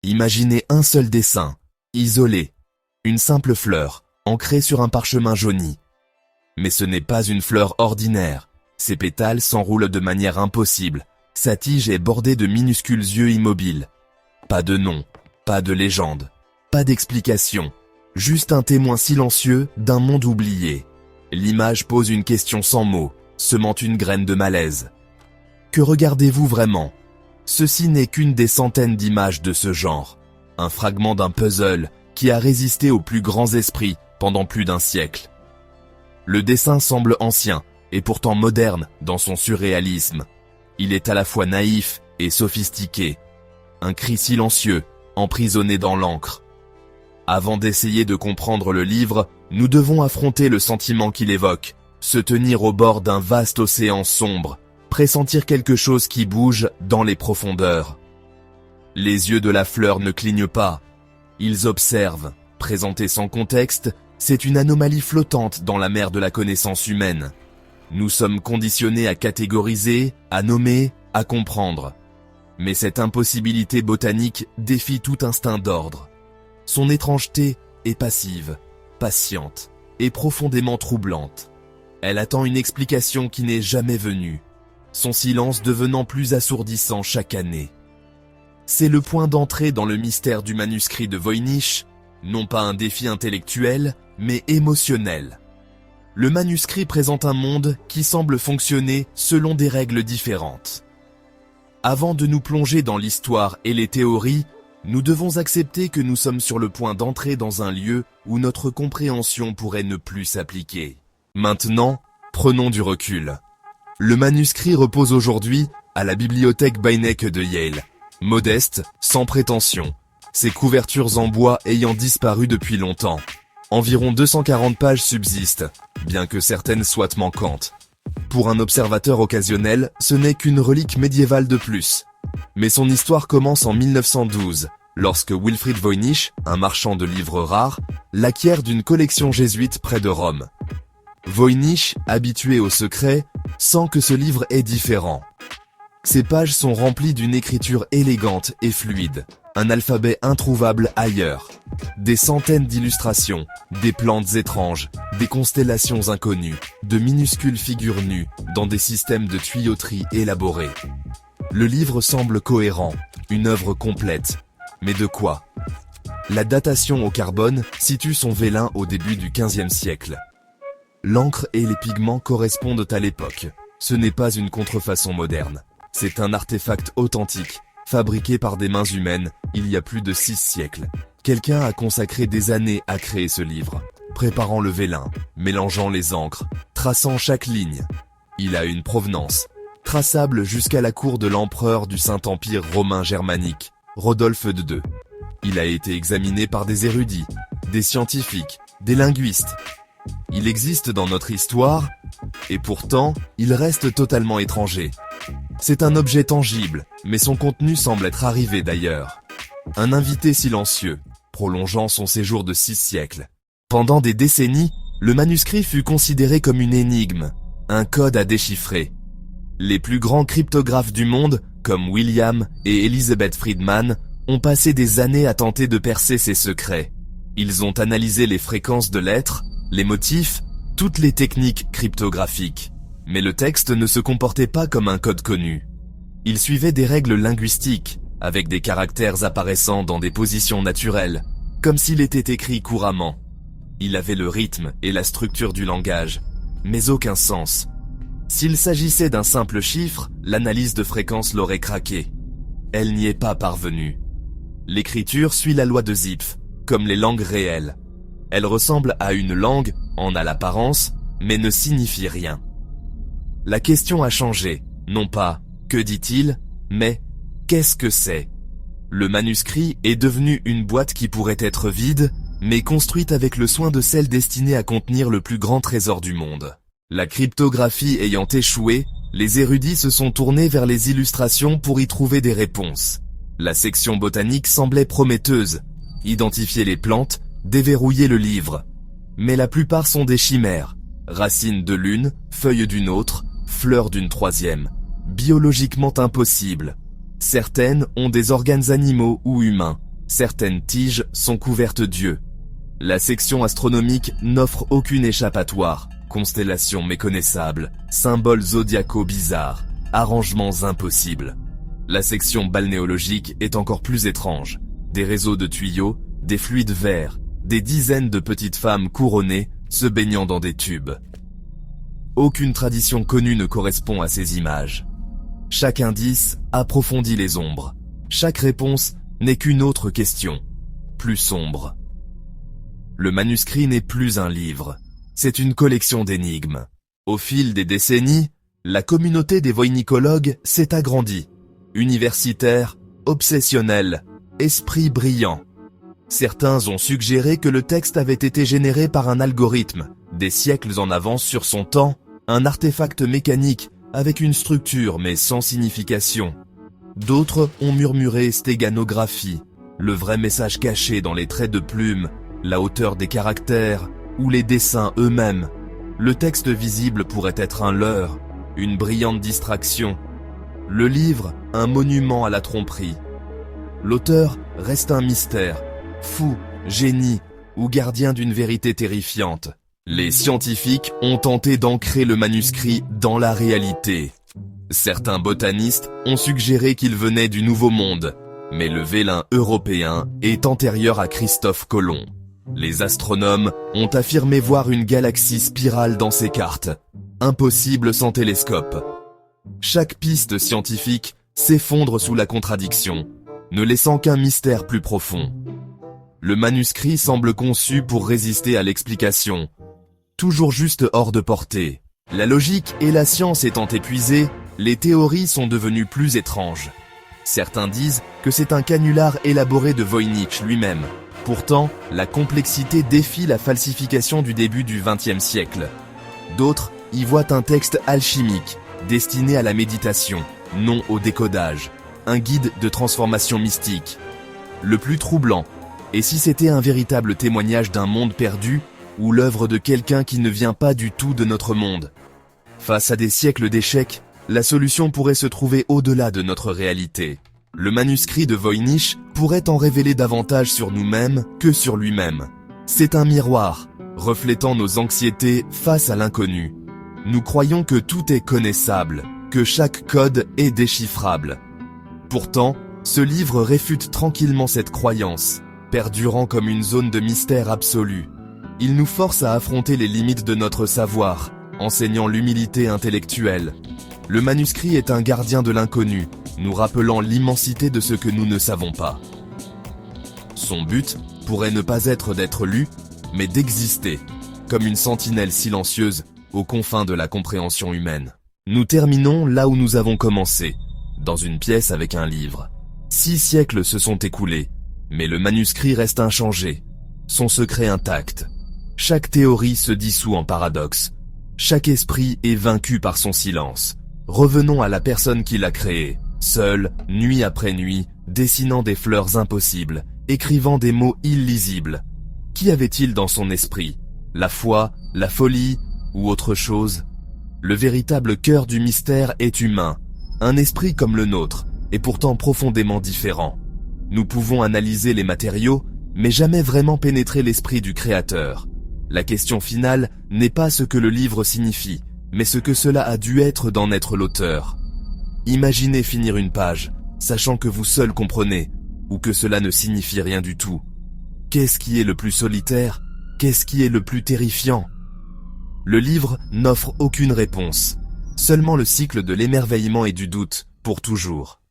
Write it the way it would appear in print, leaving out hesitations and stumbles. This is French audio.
Imaginez un seul dessin, isolé, une simple fleur, ancrée sur un parchemin jauni. Mais ce n'est pas une fleur ordinaire, ses pétales s'enroulent de manière impossible, sa tige est bordée de minuscules yeux immobiles. Pas de nom, pas de légende, pas d'explication, juste un témoin silencieux d'un monde oublié. L'image pose une question sans mots, semant une graine de malaise. Que regardez-vous vraiment ? Ceci n'est qu'une des centaines d'images de ce genre, un fragment d'un puzzle qui a résisté aux plus grands esprits pendant plus d'un siècle. Le dessin semble ancien et pourtant moderne dans son surréalisme. Il est à la fois naïf et sophistiqué, un cri silencieux, emprisonné dans l'encre. Avant d'essayer de comprendre le livre, nous devons affronter le sentiment qu'il évoque, se tenir au bord d'un vaste océan sombre, pressentir quelque chose qui bouge dans les profondeurs. Les yeux de la fleur ne clignent pas. Ils observent. Présentés sans contexte, c'est une anomalie flottante dans la mer de la connaissance humaine. Nous sommes conditionnés à catégoriser, à nommer, à comprendre. Mais cette impossibilité botanique défie tout instinct d'ordre. Son étrangeté est passive, patiente et profondément troublante. Elle attend une explication qui n'est jamais venue, son silence devenant plus assourdissant chaque année. C'est le point d'entrée dans le mystère du manuscrit de Voynich, non pas un défi intellectuel, mais émotionnel. Le manuscrit présente un monde qui semble fonctionner selon des règles différentes. Avant de nous plonger dans l'histoire et les théories, nous devons accepter que nous sommes sur le point d'entrer dans un lieu où notre compréhension pourrait ne plus s'appliquer. Maintenant, prenons du recul. Le manuscrit repose aujourd'hui à la bibliothèque Beinecke de Yale. Modeste, sans prétention, ses couvertures en bois ayant disparu depuis longtemps. Environ 240 pages subsistent, bien que certaines soient manquantes. Pour un observateur occasionnel, ce n'est qu'une relique médiévale de plus. Mais son histoire commence en 1912, lorsque Wilfrid Voynich, un marchand de livres rares, l'acquiert d'une collection jésuite près de Rome. Voynich, habitué au secret, sent que ce livre est différent. Ses pages sont remplies d'une écriture élégante et fluide, un alphabet introuvable ailleurs. Des centaines d'illustrations, des plantes étranges, des constellations inconnues, de minuscules figures nues dans des systèmes de tuyauterie élaborés. Le livre semble cohérent, une œuvre complète. Mais de quoi ? La datation au carbone situe son vélin au début du XVe siècle. L'encre et les pigments correspondent à l'époque. Ce n'est pas une contrefaçon moderne. C'est un artefact authentique, fabriqué par des mains humaines il y a plus de 6 siècles. Quelqu'un a consacré des années à créer ce livre, préparant le vélin, mélangeant les encres, traçant chaque ligne. Il a une provenance, traçable jusqu'à la cour de l'empereur du Saint-Empire romain germanique, Rodolphe II. Il a été examiné par des érudits, des scientifiques, des linguistes. Il existe dans notre histoire, et pourtant, il reste totalement étranger. C'est un objet tangible, mais son contenu semble être arrivé d'ailleurs. Un invité silencieux, prolongeant son séjour de 6 siècles. Pendant des décennies, le manuscrit fut considéré comme une énigme, un code à déchiffrer. Les plus grands cryptographes du monde, comme William et Elizabeth Friedman, ont passé des années à tenter de percer ces secrets. Ils ont analysé les fréquences de lettres, les motifs, toutes les techniques cryptographiques. Mais le texte ne se comportait pas comme un code connu. Il suivait des règles linguistiques, avec des caractères apparaissant dans des positions naturelles, comme s'il était écrit couramment. Il avait le rythme et la structure du langage, mais aucun sens. S'il s'agissait d'un simple chiffre, l'analyse de fréquence l'aurait craqué. Elle n'y est pas parvenue. L'écriture suit la loi de Zipf, comme les langues réelles. Elle ressemble à une langue, en a l'apparence, mais ne signifie rien. La question a changé, non pas « que dit-il ?», mais « qu'est-ce que c'est ?» Le manuscrit est devenu une boîte qui pourrait être vide, mais construite avec le soin de celle destinée à contenir le plus grand trésor du monde. La cryptographie ayant échoué, les érudits se sont tournés vers les illustrations pour y trouver des réponses. La section botanique semblait prometteuse, identifier les plantes, déverrouiller le livre. Mais la plupart sont des chimères, racines de l'une, feuilles d'une autre, fleurs d'une troisième, biologiquement impossibles. Certaines ont des organes animaux ou humains, Certaines tiges sont couvertes d'yeux. La section astronomique n'offre aucune échappatoire. Constellations méconnaissables, symboles zodiacaux bizarres, arrangements impossibles. La section balnéologique est encore plus étrange. Des réseaux de tuyaux, des fluides verts, des dizaines de petites femmes couronnées se baignant dans des tubes. Aucune tradition connue ne correspond à ces images. Chaque indice approfondit les ombres. Chaque réponse n'est qu'une autre question, plus sombre. Le manuscrit n'est plus un livre, c'est une collection d'énigmes. Au fil des décennies, la communauté des voynicologues s'est agrandie. Universitaires, obsessionnels, esprits brillants. Certains ont suggéré que le texte avait été généré par un algorithme, des siècles en avance sur son temps, un artefact mécanique avec une structure mais sans signification. D'autres ont murmuré stéganographie, le vrai message caché dans les traits de plume, la hauteur des caractères ou les dessins eux-mêmes. Le texte visible pourrait être un leurre, une brillante distraction. Le livre, un monument à la tromperie. L'auteur reste un mystère, fou, génie ou gardien d'une vérité terrifiante. Les scientifiques ont tenté d'ancrer le manuscrit dans la réalité. Certains botanistes ont suggéré qu'il venait du Nouveau Monde, mais le vélin européen est antérieur à Christophe Colomb. Les astronomes ont affirmé voir une galaxie spirale dans ces cartes. Impossible sans télescope. Chaque piste scientifique s'effondre sous la contradiction, ne laissant qu'un mystère plus profond. Le manuscrit semble conçu pour résister à l'explication, toujours juste hors de portée. La logique et la science étant épuisées, les théories sont devenues plus étranges. Certains disent que c'est un canular élaboré de Voynich lui-même. Pourtant, la complexité défie la falsification du début du XXe siècle. D'autres y voient un texte alchimique, destiné à la méditation, non au décodage, un guide de transformation mystique. Le plus troublant, et si c'était un véritable témoignage d'un monde perdu, ou l'œuvre de quelqu'un qui ne vient pas du tout de notre monde. Face à des siècles d'échecs, la solution pourrait se trouver au-delà de notre réalité. Le manuscrit de Voynich pourrait en révéler davantage sur nous-mêmes que sur lui-même. C'est un miroir, reflétant nos anxiétés face à l'inconnu. Nous croyons que tout est connaissable, que chaque code est déchiffrable. Pourtant, ce livre réfute tranquillement cette croyance, perdurant comme une zone de mystère absolu. Il nous force à affronter les limites de notre savoir, enseignant l'humilité intellectuelle. Le manuscrit est un gardien de l'inconnu, nous rappelant l'immensité de ce que nous ne savons pas. Son but pourrait ne pas être d'être lu, mais d'exister, comme une sentinelle silencieuse aux confins de la compréhension humaine. Nous terminons là où nous avons commencé, dans une pièce avec un livre. 6 siècles se sont écoulés, mais le manuscrit reste inchangé, son secret intact. Chaque théorie se dissout en paradoxe. Chaque esprit est vaincu par son silence. Revenons à la personne qui l'a créé, seul, nuit après nuit, dessinant des fleurs impossibles, écrivant des mots illisibles. Qu'y avait-il dans son esprit? La foi, la folie ou autre chose? Le véritable cœur du mystère est humain, un esprit comme le nôtre, et pourtant profondément différent. Nous pouvons analyser les matériaux, mais jamais vraiment pénétrer l'esprit du créateur. La question finale n'est pas ce que le livre signifie, mais ce que cela a dû être d'en être l'auteur. Imaginez finir une page, sachant que vous seul comprenez, ou que cela ne signifie rien du tout. Qu'est-ce qui est le plus solitaire? Qu'est-ce qui est le plus terrifiant? Le livre n'offre aucune réponse, seulement le cycle de l'émerveillement et du doute, pour toujours.